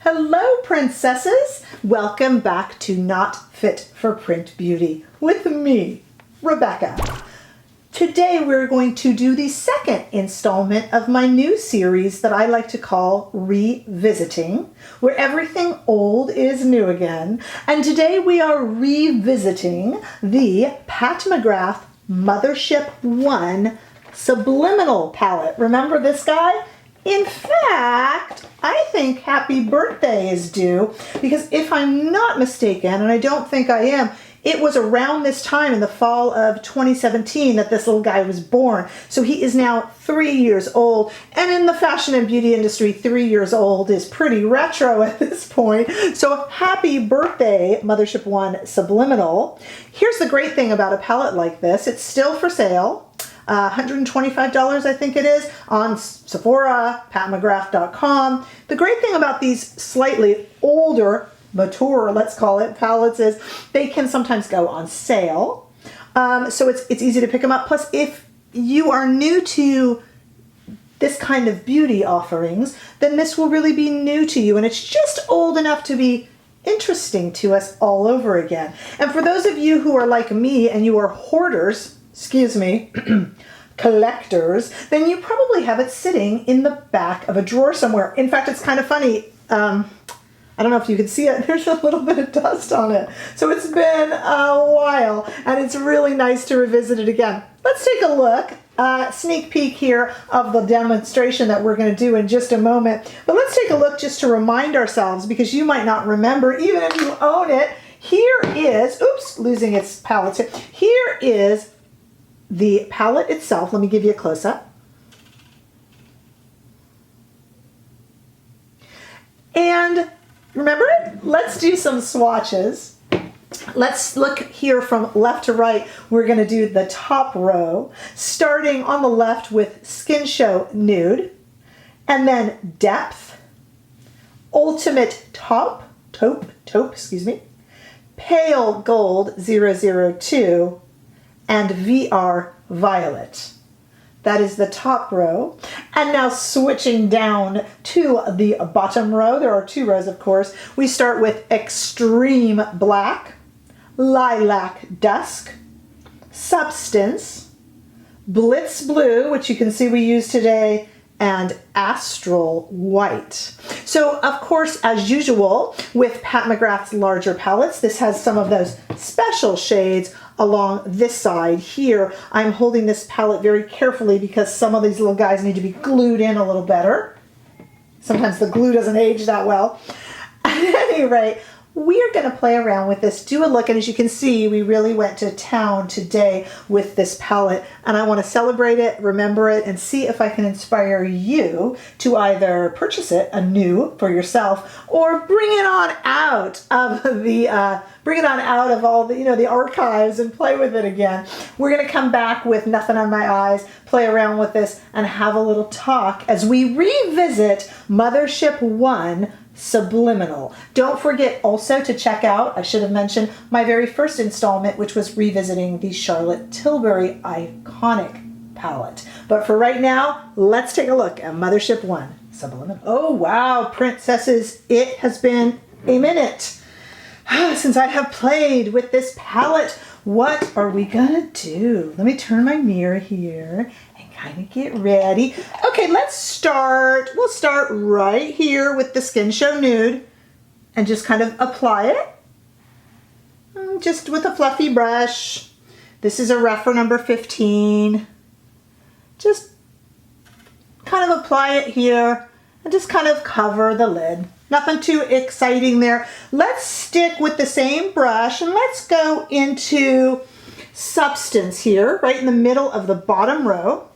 Hello, princesses! Welcome back to Not Fit for Print Beauty with me, Rebecca. Today we're going to do the second installment of my new series that I like to call Revisiting, where everything old is new again. And today we are revisiting the McGrath Mothership 1 Subliminal palette. Remember this guy? In fact, I think happy birthday is due because if I'm not mistaken, and I don't think I am, it was around this time in the fall of 2017 that this little guy was born. So he is now 3 years old. And in the fashion and beauty industry, 3 years old is pretty retro at this point. So happy birthday, Mothership 1 Subliminal. Here's the great thing about a palette like this. It's still for sale. $125 I think it is on Sephora, PatMcGrath.com. The great thing about these slightly older, mature, let's call it, palettes is they can sometimes go on sale. So it's easy to pick them up. Plus, if you are new to this kind of beauty offerings, then this will really be new to you. And it's just old enough to be interesting to us all over again. And for those of you who are like me and you are hoarders, excuse me, collectors, then you probably have it sitting in the back of a drawer somewhere. In fact, it's kind of funny. I don't know if you can see it. There's a little bit of dust on it. So it's been a while and it's really nice to revisit it again. Let's take a look. Sneak peek here of the demonstration that we're going to do in just a moment. But let's take a look just to remind ourselves, because you might not remember, even if you own it. Here is, oops, losing its palette. Here is the palette itself. Let me give you a close-up. And remember, let's do some swatches. Let's look here from left to right. We're going to do the top row, starting on the left with Skin Show Nude, and then Depth, Ultimate Taupe, excuse me, Pale Gold 002, and VR Violet. That is the top row. And now switching down to the bottom row, there are two rows of course. We start with Extreme Black, Lilac Dusk, Substance, Blitz Blue, which you can see we use today, and Astral White. So of course, as usual with Pat McGrath's larger palettes, this has some of those special shades along this side here. I'm holding this palette very carefully because some of these little guys need to be glued in a little better. Sometimes the glue doesn't age that well. At any rate, we are going to play around with this, do a look, and as you can see, we really went to town today with this palette, and I want to celebrate it, remember it, and see if I can inspire you to either purchase it anew for yourself or bring it on out of all the, the archives and play with it again. We're going to come back with nothing on my eyes, play around with this, and have a little talk as we revisit Mothership 1 Subliminal. Don't forget also to check out, I should have mentioned, my very first installment, which was revisiting the Charlotte Tilbury Iconic Palette. But for right now, let's take a look at Mothership 1 Subliminal. Oh wow, princesses, it has been a minute since I have played with this palette. What are we gonna do? Let me turn my mirror here and kind of get ready. Okay, let's start. We'll start right here with the Skin Show Nude and just kind of apply it. Just with a fluffy brush. This is a refer number 15. Just kind of apply it here and just kind of cover the lid. Nothing too exciting there. Let's stick with the same brush and let's go into Substance here, right in the middle of the bottom row.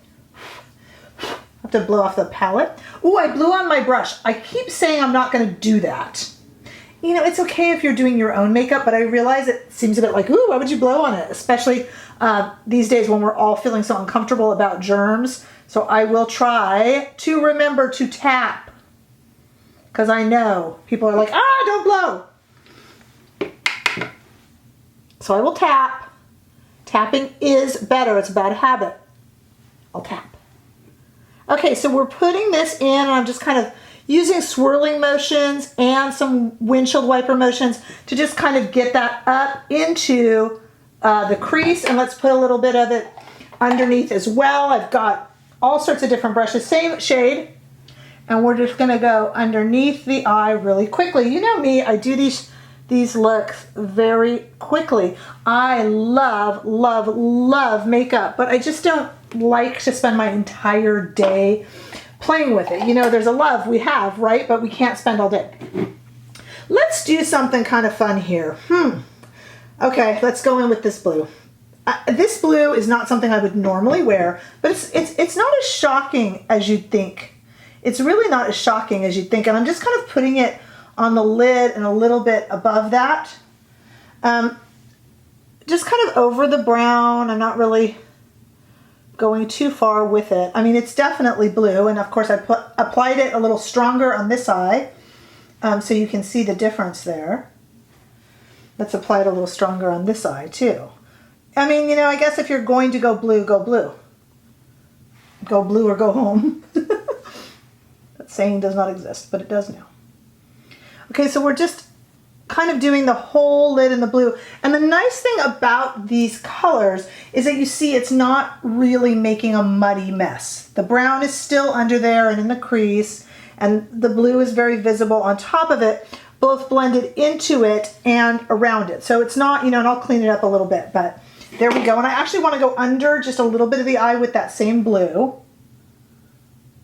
I have to blow off the palette. Ooh, I blew on my brush. I keep saying I'm not going to do that. You know, it's okay if you're doing your own makeup, but I realize it seems a bit like, ooh, why would you blow on it? Especially these days when we're all feeling so uncomfortable about germs. So I will try to remember to tap. Because I know people are like, don't blow. So I will tap. Tapping is better. It's a bad habit. I'll tap. Okay, so we're putting this in, and I'm just kind of using swirling motions and some windshield wiper motions to just kind of get that up into the crease. And let's put a little bit of it underneath as well. I've got all sorts of different brushes, same shade. And we're just gonna go underneath the eye really quickly. You know me, I do these looks very quickly. I love, love, love makeup, but I just don't like to spend my entire day playing with it. You know, there's a love we have, right? But we can't spend all day. Let's do something kind of fun here. Okay, let's go in with this blue. This blue is not something I would normally wear, but it's not as shocking as you'd think. It's really not as shocking as you'd think, and I'm just kind of putting it on the lid and a little bit above that. Just kind of over the brown. I'm not really going too far with it. I mean, it's definitely blue, and of course I applied it a little stronger on this eye, so you can see the difference there. Let's apply it a little stronger on this eye too. I mean, you know, I guess if you're going to go blue, go blue. Go blue or go home. That saying does not exist, but it does now. Okay, so we're just kind of doing the whole lid in the blue. And the nice thing about these colors is that you see it's not really making a muddy mess. The brown is still under there and in the crease, and the blue is very visible on top of it, both blended into it and around it. So it's not, you know, and I'll clean it up a little bit, but there we go. And I actually want to go under just a little bit of the eye with that same blue.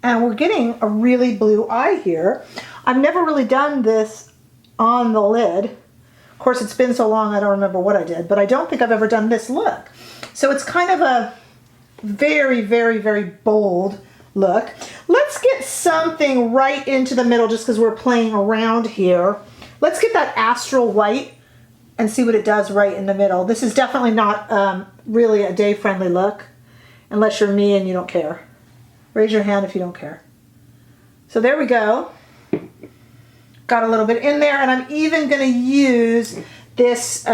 And we're getting a really blue eye here. I've never really done this on the lid. Of course, it's been so long I don't remember what I did, but I don't think I've ever done this look. So it's kind of a very, very, very bold look. Let's get something right into the middle just because we're playing around here. Let's get that astral white and see what it does right in the middle. This is definitely not really a day-friendly look, unless you're me and you don't care. Raise your hand if you don't care. So there we go. Got a little bit in there, and I'm even going to use this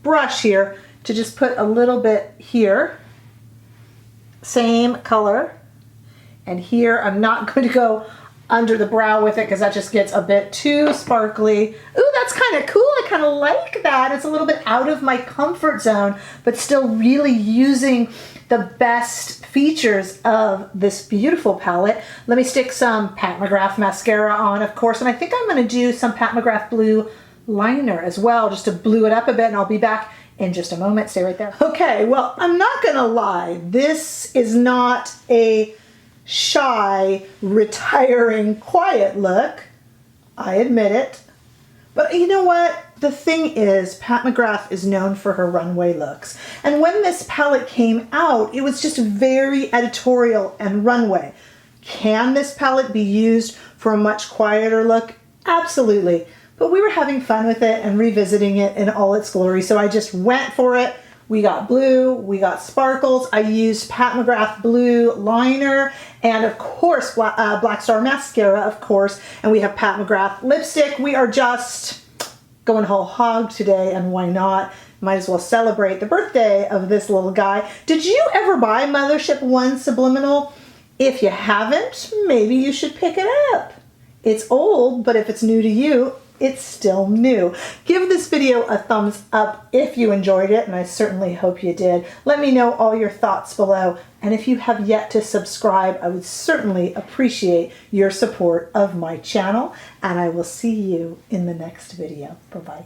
brush here to just put a little bit here. Same color. And here I'm not going to go under the brow with it because that just gets a bit too sparkly. Ooh, that's kind of cool. I kind of like that. It's a little bit out of my comfort zone, but still really using the best features of this beautiful palette. Let me stick some Pat McGrath mascara on, of course, and I think I'm going to do some Pat McGrath blue liner as well, just to blue it up a bit, and I'll be back in just a moment. Stay right there. Okay, well, I'm not going to lie. This is not a shy, retiring, quiet look. I admit it. But you know what? The thing is, Pat McGrath is known for her runway looks. And when this palette came out, it was just very editorial and runway. Can this palette be used for a much quieter look? Absolutely. But we were having fun with it and revisiting it in all its glory, so I just went for it. We got blue, we got sparkles. I used Pat McGrath blue liner, and of course Black Star mascara, of course, and we have Pat McGrath lipstick. We are just going whole hog today, and why not? Might as well celebrate the birthday of this little guy. Did you ever buy Mothership 1 Subliminal? If you haven't, maybe you should pick it up. It's old, but if it's new to you, it's still new. Give this video a thumbs up if you enjoyed it, and I certainly hope you did. Let me know all your thoughts below, and if you have yet to subscribe, I would certainly appreciate your support of my channel, and I will see you in the next video. Bye-bye.